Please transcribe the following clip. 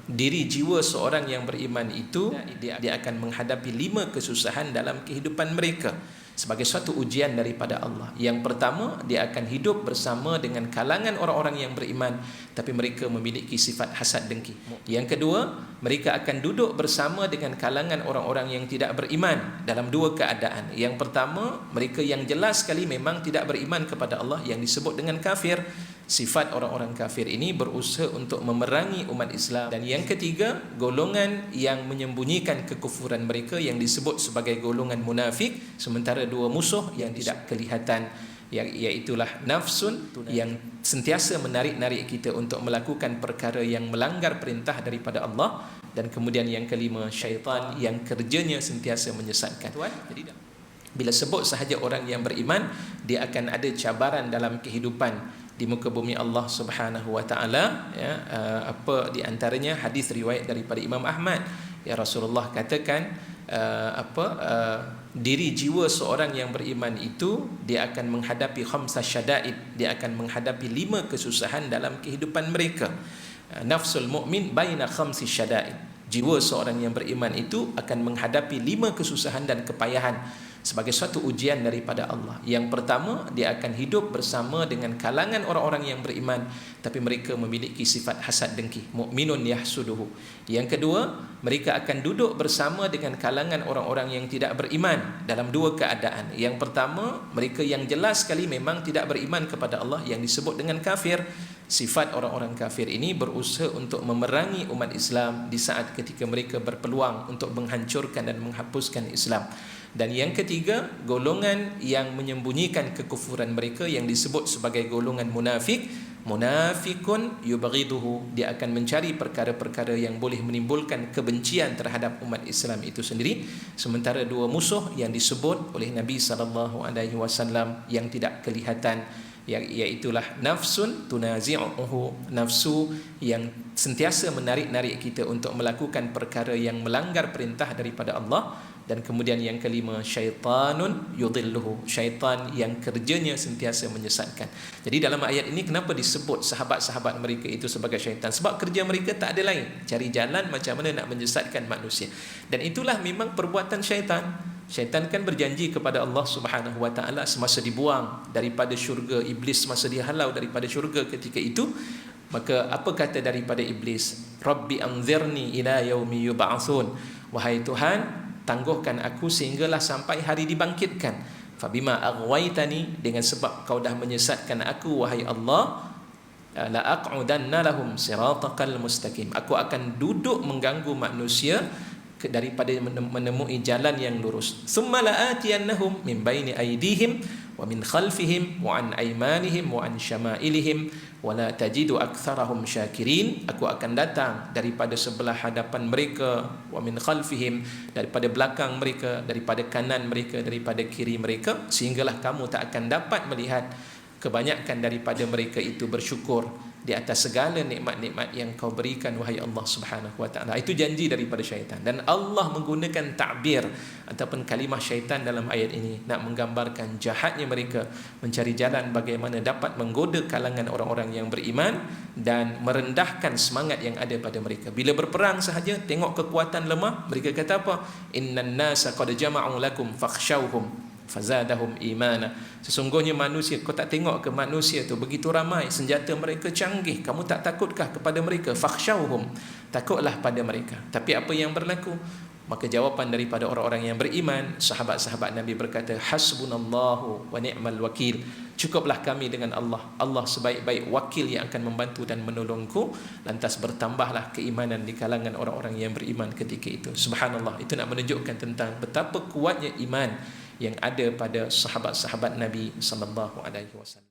diri jiwa seorang yang beriman itu dia akan menghadapi 5 kesusahan dalam kehidupan mereka sebagai suatu ujian daripada Allah. Yang pertama, dia akan hidup bersama dengan kalangan orang-orang yang beriman tapi mereka memiliki sifat hasad dengki. Yang kedua, mereka akan duduk bersama dengan kalangan orang-orang yang tidak beriman dalam 2 keadaan. Yang pertama, mereka yang jelas sekali memang tidak beriman kepada Allah yang disebut dengan kafir. Sifat orang-orang kafir ini berusaha untuk memerangi umat Islam. Dan yang ketiga, golongan yang menyembunyikan kekufuran mereka yang disebut sebagai golongan munafik, sementara 2 musuh yang tidak kelihatan, iaitulah nafsun yang sentiasa menarik-narik kita untuk melakukan perkara yang melanggar perintah daripada Allah, dan kemudian yang kelima, syaitan yang kerjanya sentiasa menyesatkan. Jadi bila sebut sahaja orang yang beriman, dia akan ada cabaran dalam kehidupan di muka bumi Allah Subhanahu wa taala, ya. Apa di antaranya hadis riwayat daripada Imam Ahmad, ya, Rasulullah katakan diri jiwa seorang yang beriman itu dia akan menghadapi khamsah syada'id, dia akan menghadapi 5 kesusahan dalam kehidupan mereka. Nafsul mu'min baina khamsi syada'id, jiwa seorang yang beriman itu akan menghadapi 5 kesusahan dan kepayahan sebagai suatu ujian daripada Allah. Yang pertama, dia akan hidup bersama dengan kalangan orang-orang yang beriman tapi mereka memiliki sifat hasad dengki, mukminun yahsuduhu. Yang kedua, mereka akan duduk bersama dengan kalangan orang-orang yang tidak beriman dalam 2 keadaan. Yang pertama, mereka yang jelas sekali memang tidak beriman kepada Allah yang disebut dengan kafir. Sifat orang-orang kafir ini berusaha untuk memerangi umat Islam di saat ketika mereka berpeluang untuk menghancurkan dan menghapuskan Islam. Dan yang ketiga, golongan yang menyembunyikan kekufuran mereka yang disebut sebagai golongan munafik. Munafikun yubghiduhu, dia akan mencari perkara-perkara yang boleh menimbulkan kebencian terhadap umat Islam itu sendiri. Sementara 2 musuh yang disebut oleh Nabi SAW yang tidak kelihatan, iaitulah nafsun tunazi'uhu, nafsu yang sentiasa menarik-narik kita untuk melakukan perkara yang melanggar perintah daripada Allah. Dan kemudian yang kelima, syaitanun yudhilluhu, syaitan yang kerjanya sentiasa menyesatkan. Jadi dalam ayat ini kenapa disebut sahabat-sahabat mereka itu sebagai syaitan? Sebab kerja mereka tak ada lain, cari jalan macam mana nak menyesatkan manusia. Dan itulah memang perbuatan syaitan. Syaitan kan berjanji kepada Allah Subhanahu wa taala semasa dibuang daripada syurga, iblis semasa dihalau daripada syurga ketika itu, maka apa kata daripada iblis? Rabbi anzirni ila yaumi yub'atsun, wahai Tuhan, tangguhkan aku sehinggalah sampai hari dibangkitkan. Fabima aghwaytani, dengan sebab kau dah menyesatkan aku wahai Allah, la aq'udanna lahum siratakal mustaqim, aku akan duduk mengganggu manusia daripada menemui jalan yang lurus. Summa la'atiyannahum min baini aydihim wa min khalfihim wa an aymanihim wa an syama'ilihim wa la tajidu aktsarahum syakirin, aku akan datang daripada sebelah hadapan mereka, wa min khalfihim, daripada belakang mereka, daripada kanan mereka, daripada kiri mereka, sehinggalah kamu tak akan dapat melihat kebanyakan daripada mereka itu bersyukur di atas segala nikmat-nikmat yang kau berikan wahai Allah Subhanahu wa taala. Itu janji daripada syaitan. Dan Allah menggunakan ta'bir ataupun kalimah syaitan dalam ayat ini nak menggambarkan jahatnya mereka mencari jalan bagaimana dapat menggoda kalangan orang-orang yang beriman dan merendahkan semangat yang ada pada mereka. Bila berperang sahaja tengok kekuatan lemah, mereka kata apa? Innan nasa qad jama'u lakum fakhshawhum fazadahum imana. Sesungguhnya manusia, kau tak tengok ke manusia tu begitu ramai, senjata mereka canggih, kamu tak takutkah kepada mereka? Fakhshawhum, takutlah pada mereka. Tapi apa yang berlaku? Maka jawapan daripada orang-orang yang beriman, sahabat-sahabat Nabi berkata, hasbunallahu wa ni'mal wakil, cukuplah kami dengan Allah, Allah sebaik-baik wakil yang akan membantu dan menolongku. Lantas bertambahlah keimanan di kalangan orang-orang yang beriman ketika itu. Subhanallah, itu nak menunjukkan tentang betapa kuatnya iman yang ada pada sahabat-sahabat Nabi sallallahu alaihi wasallam.